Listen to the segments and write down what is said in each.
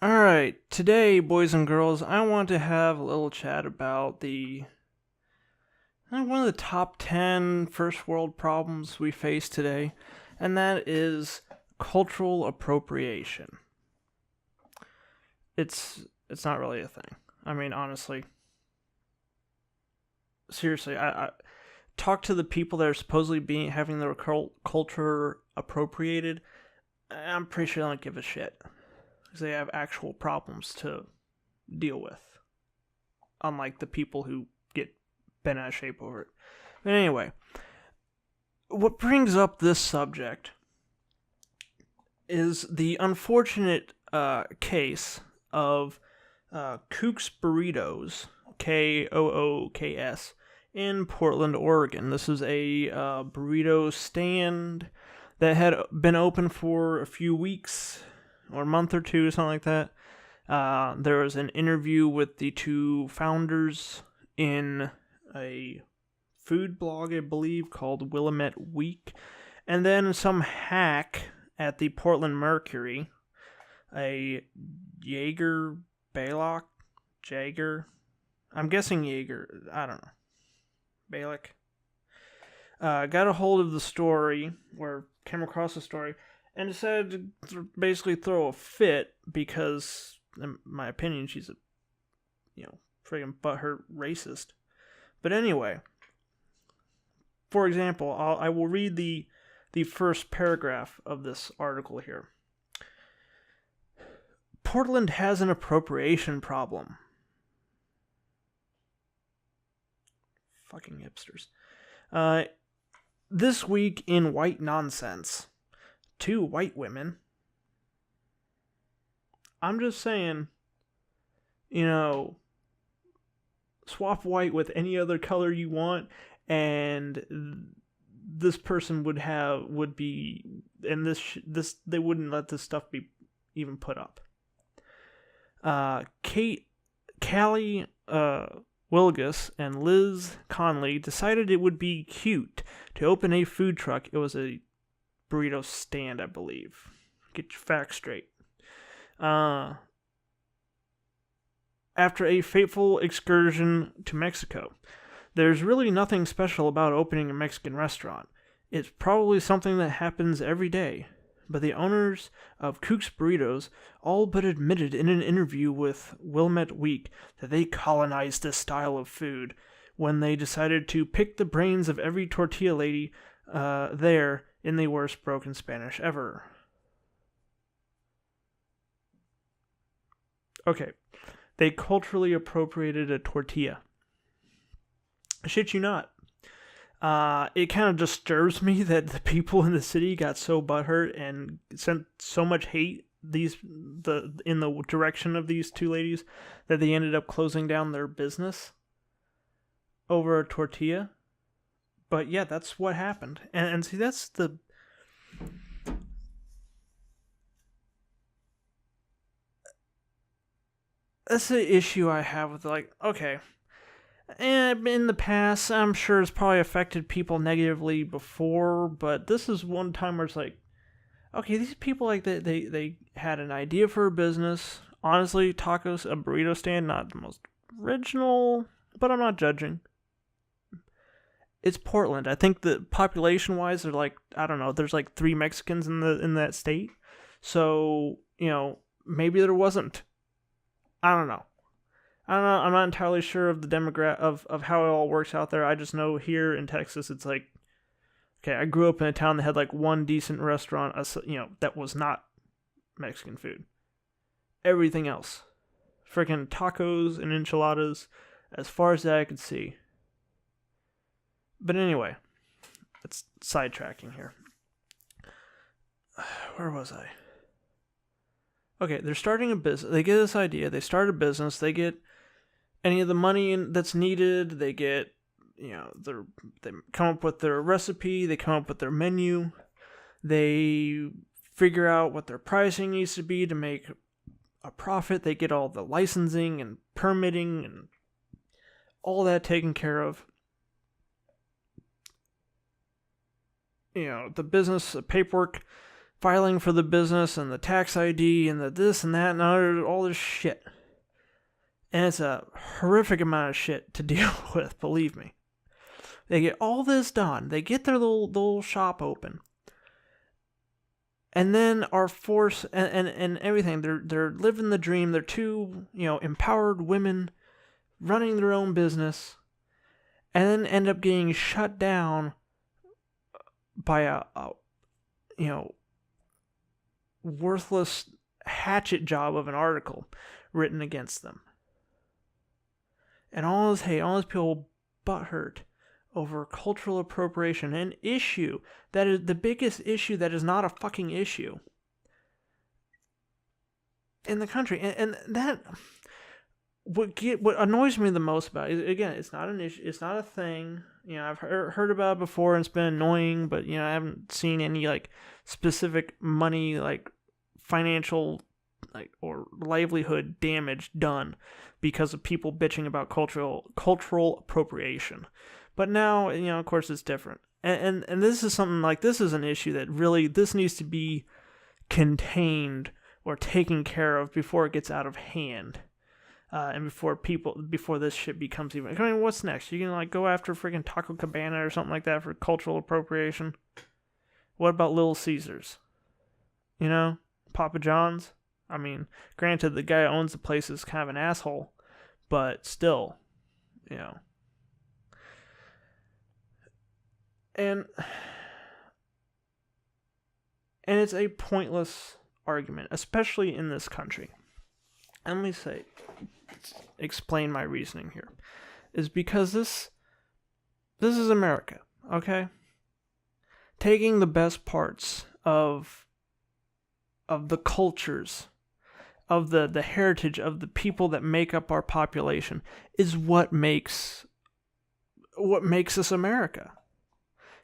Alright, today, boys and girls, I want to have a little chat about one of the top 10 first world problems we face today, and that is cultural appropriation. It's not really a thing. I mean, honestly. Seriously, I talk to the people that are supposedly having their culture appropriated. I'm pretty sure they don't give a shit. Because they have actual problems to deal with. Unlike the people who get bent out of shape over it. But anyway, what brings up this subject is the unfortunate case of Kook's Burritos, Kooks, in Portland, Oregon. This is a burrito stand that had been open for a few weeks, or a month or two, something like that. There was an interview with the two founders in a food blog, I believe, called Willamette Week. And then some hack at the Portland Mercury, a Jaeger, I'm guessing Jaeger, I don't know, Balak, got a hold of the story, or came across the story, and decided to basically throw a fit because, in my opinion, she's a, friggin' butthurt racist. But anyway, for example, I will read the first paragraph of this article here. Portland has an appropriation problem. Fucking hipsters. This week in white nonsense. 2 white women. I'm just saying, swap white with any other color you want, and this person would be, and this they wouldn't let this stuff be even put up. Callie Wilgus and Liz Conley decided it would be cute to open a food truck. It was a burrito stand, I believe. Get your facts straight. After a fateful excursion to Mexico. There's really nothing special about opening a Mexican restaurant. It's probably something that happens every day. But the owners of Kook's Burritos all but admitted in an interview with Willamette Week that they colonized this style of food when they decided to pick the brains of every tortilla lady there in the worst broken Spanish ever. Okay, they culturally appropriated a tortilla. I shit you not. It kind of disturbs me that the people in the city got so butthurt and sent so much hate in the direction of these 2 ladies that they ended up closing down their business over a tortilla. But yeah, that's what happened. And see, that's the issue I have with, okay. And in the past, I'm sure it's probably affected people negatively before, but this is one time where it's okay, these people, they had an idea for a business. Honestly, tacos, a burrito stand, not the most original, but I'm not judging. It's Portland. I think that population-wise, they're I don't know, there's 3 Mexicans in that state. So, maybe there wasn't. I don't know. I'm not entirely sure of the of how it all works out there. I just know here in Texas, it's okay, I grew up in a town that had one decent restaurant, that was not Mexican food. Everything else, freaking tacos and enchiladas, as far as that I could see. But anyway, it's sidetracking here. Where was I? Okay, they're starting a business. They get this idea. They start a business. They get any of the money that's needed. They get, they come up with their recipe. They come up with their menu. They figure out what their pricing needs to be to make a profit. They get all the licensing and permitting and all that taken care of. The business paperwork filing for the business and the tax ID and the this and that and all this shit. And it's a horrific amount of shit to deal with, believe me. They get all this done. They get their little shop open. And then are forced, and everything. They're living the dream. They're two, empowered women running their own business. And then end up getting shut down by a worthless hatchet job of an article written against them. And all this hate, all these people butthurt over cultural appropriation, an issue that is the biggest issue that is not a fucking issue in the country. And that, what annoys me the most about it, again, it's not an issue, it's not a thing. I've heard about it before and it's been annoying, but I haven't seen any specific money, financial or livelihood damage done because of people bitching about cultural appropriation. But now, of course, it's different. And this is something this is an issue that really, this needs to be contained or taken care of before it gets out of hand. And before this shit becomes even, what's next? You can go after freaking Taco Cabana or something like that for cultural appropriation? What about Little Caesars? Papa John's? I mean, granted, the guy who owns the place is kind of an asshole, but still, And it's a pointless argument, especially in this country. And let me explain my reasoning here. Is because this is America, okay? Taking the best parts of the cultures, of the heritage of the people that make up our population is what makes us America.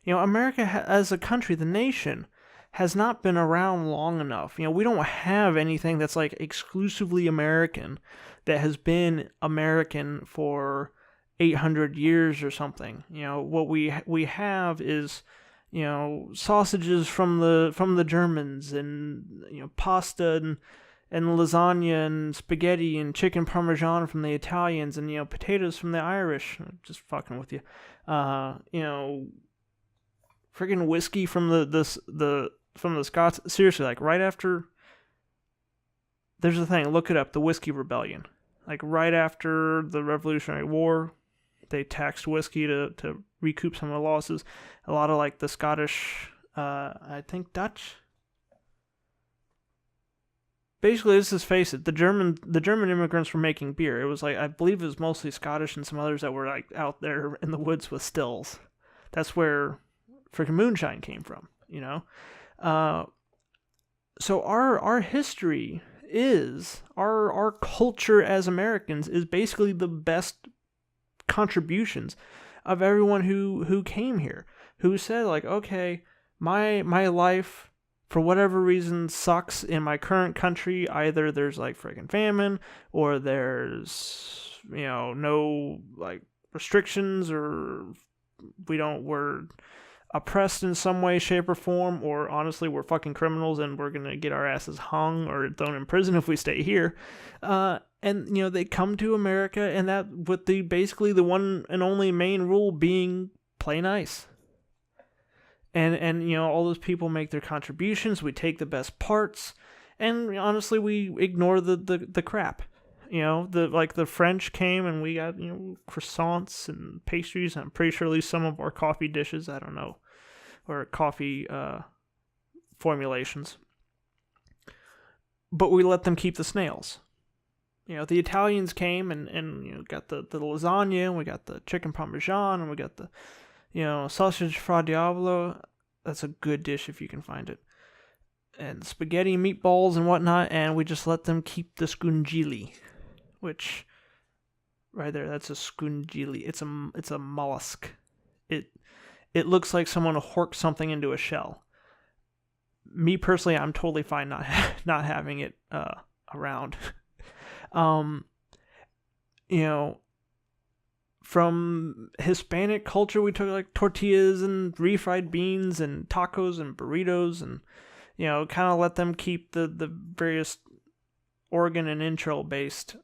America as a country, the nation, has not been around long enough. We don't have anything that's exclusively American that has been American for 800 years or something. What we have is sausages from the Germans, and pasta and lasagna and spaghetti and chicken parmesan from the Italians, and potatoes from the Irish. Just fucking with you. Friggin' whiskey from the Scots. Seriously, right after. There's a thing. Look it up. The Whiskey Rebellion. Right after the Revolutionary War, they taxed whiskey to recoup some of the losses. A lot of the Scottish, I think Dutch. Basically, let's just face it. The German immigrants were making beer. It was I believe it was mostly Scottish and some others that were out there in the woods with stills. That's where freaking moonshine came from, So our history is, our culture as Americans is basically the best contributions of everyone who came here, who said okay, my life for whatever reason sucks in my current country. Either there's freaking famine, or there's no restrictions, or we're oppressed in some way, shape, or form, or honestly, we're fucking criminals and we're gonna get our asses hung or thrown in prison if we stay here. And they come to America, and that with basically the one and only main rule being play nice. And all those people make their contributions. We take the best parts, and honestly, we ignore the crap. The French came and we got, croissants and pastries. And I'm pretty sure at least some of our coffee dishes, I don't know, or coffee formulations. But we let them keep the snails. The Italians came and got the lasagna, and we got the chicken parmesan, and we got the, sausage fra diavolo. That's a good dish if you can find it. And spaghetti, meatballs, and whatnot, and we just let them keep the scungili. Which, right there, that's a scungili. It's a mollusk. It looks like someone horked something into a shell. Me personally, I'm totally fine not having it around. From Hispanic culture, we took tortillas and refried beans and tacos and burritos and kind of let them keep the various organ and intro based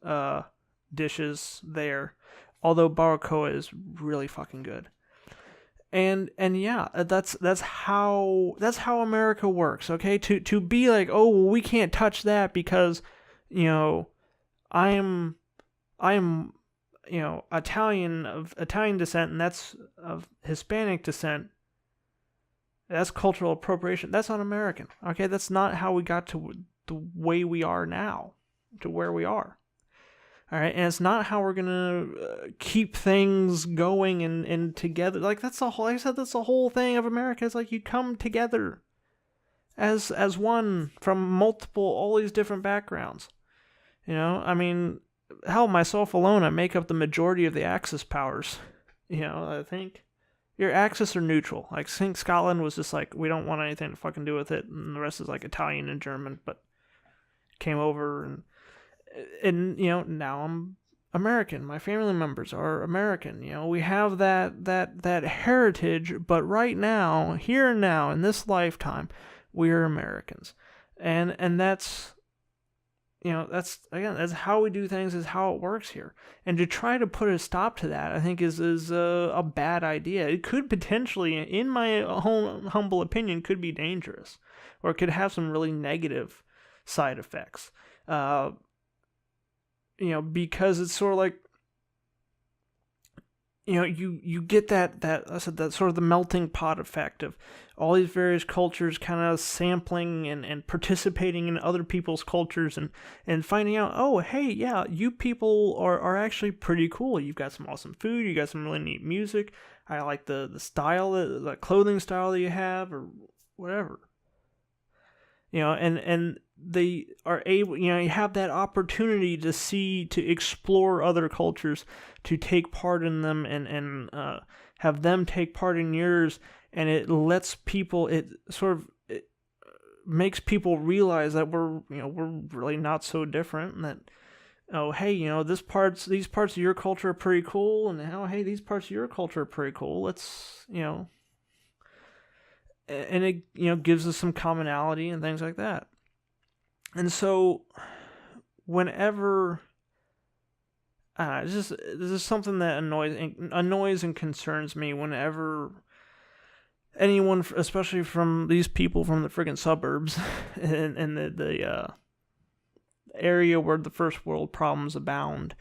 dishes there. Although barbacoa is really fucking good. And yeah, that's how America works, okay? To be like, oh, well, we can't touch that because, I'm Italian of Italian descent, and that's of Hispanic descent. That's cultural appropriation. That's un-American, okay? That's not how we got to the way we are now, to where we are. All right, and it's not how we're gonna keep things going and together. Like that's the whole. Like I said, that's the whole thing of America. It's like you come together as one from all these different backgrounds. I mean, hell, myself alone, I make up the majority of the Axis powers. I think your Axis are neutral. Like I think Scotland was just like, we don't want anything to fucking do with it, and the rest is like Italian and German, but came over and now I'm American. My family members are American. We have that heritage, but right now, here and now, in this lifetime, we are Americans, and that's that's how we do things, is how it works here. And to try to put a stop to that, I think is a bad idea. It could potentially, in my humble opinion, could be dangerous, or it could have some really negative side effects. Because it's sort of like, you get that I said, that sort of the melting pot effect of all these various cultures kind of sampling and participating in other people's cultures and finding out, oh, hey, yeah, you people are actually pretty cool. You've got some awesome food. You got some really neat music. I like the style, the clothing style that you have, or whatever. And they are able, you have that opportunity to explore other cultures, to take part in them and have them take part in yours. And it lets people, it makes people realize that we're really not so different, and that, oh, hey, these parts of your culture are pretty cool, and oh, hey, these parts of your culture are pretty cool. Let's, and it gives us some commonality and things like that. And so whenever this is something that annoys and concerns me whenever anyone, especially from these people from the friggin' suburbs and the area where the first world problems abound,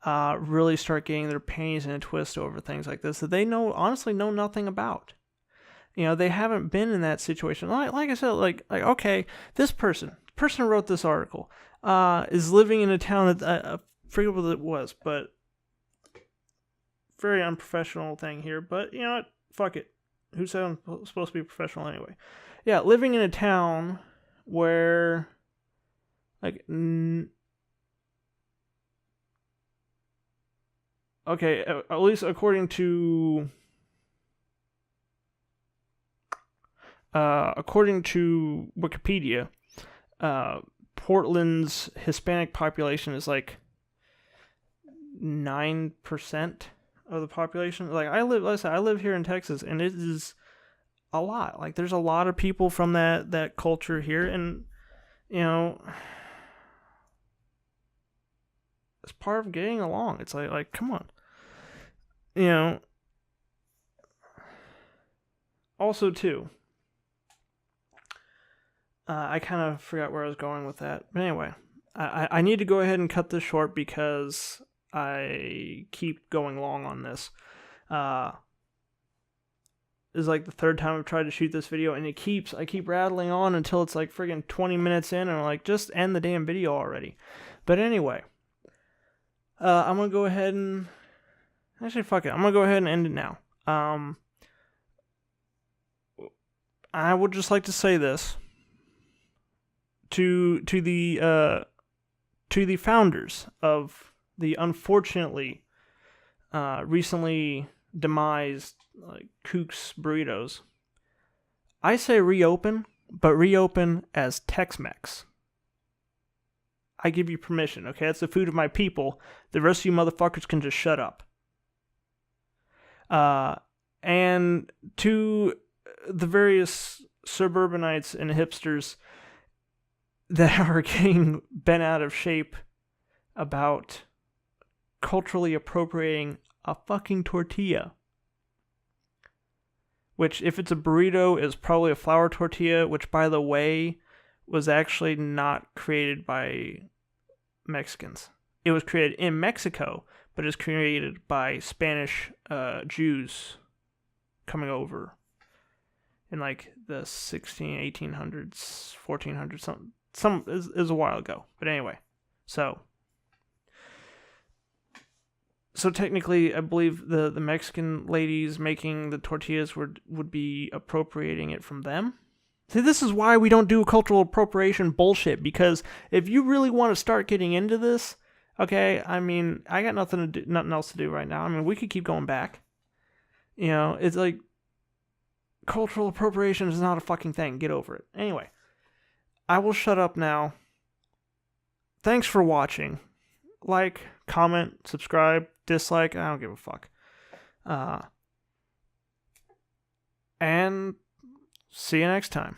really start getting their panties in a twist over things like this that they honestly know nothing about. They haven't been in that situation. Like I said, like okay, this person who wrote this article is living in a town that I forget what it was, but very unprofessional thing here. But you know what? Fuck it. Who said I'm supposed to be professional anyway? Yeah, living in a town where okay, at least according to Wikipedia, Portland's Hispanic population is like 9% of the population. Like I live here in Texas, and it is a lot. Like there's a lot of people from that culture here, and it's part of getting along. It's like come on, Also too, I kind of forgot where I was going with that. But anyway, I need to go ahead and cut this short because I keep going long on this. This is like the third time I've tried to shoot this video, and I keep rattling on until it's like friggin' 20 minutes in, and I'm like, just end the damn video already. But anyway, I'm gonna go ahead and actually fuck it. I'm gonna go ahead and end it now. I would just like to say this to the founders of the unfortunately recently demised Kook's Burritos. I say reopen, but reopen as Tex-Mex. I give you permission, okay? That's the food of my people. The rest of you motherfuckers can just shut up. And to the various suburbanites and hipsters that are getting bent out of shape about culturally appropriating a fucking tortilla. Which, if it's a burrito, is probably a flour tortilla, which, by the way, was actually not created by Mexicans. It was created in Mexico, but it's created by Spanish Jews coming over in like the 1800s, 1400s, some is a while ago. But anyway, so technically, I believe the Mexican ladies making the tortillas would be appropriating it from them. See, this is why we don't do cultural appropriation bullshit, because if you really want to start getting into this, okay, I mean, I got nothing else to do right now. I mean, we could keep going back. You know, it's like, cultural appropriation is not a fucking thing. Get over it. Anyway, I will shut up now. Thanks for watching. Like, comment, subscribe, dislike, I don't give a fuck. And see you next time.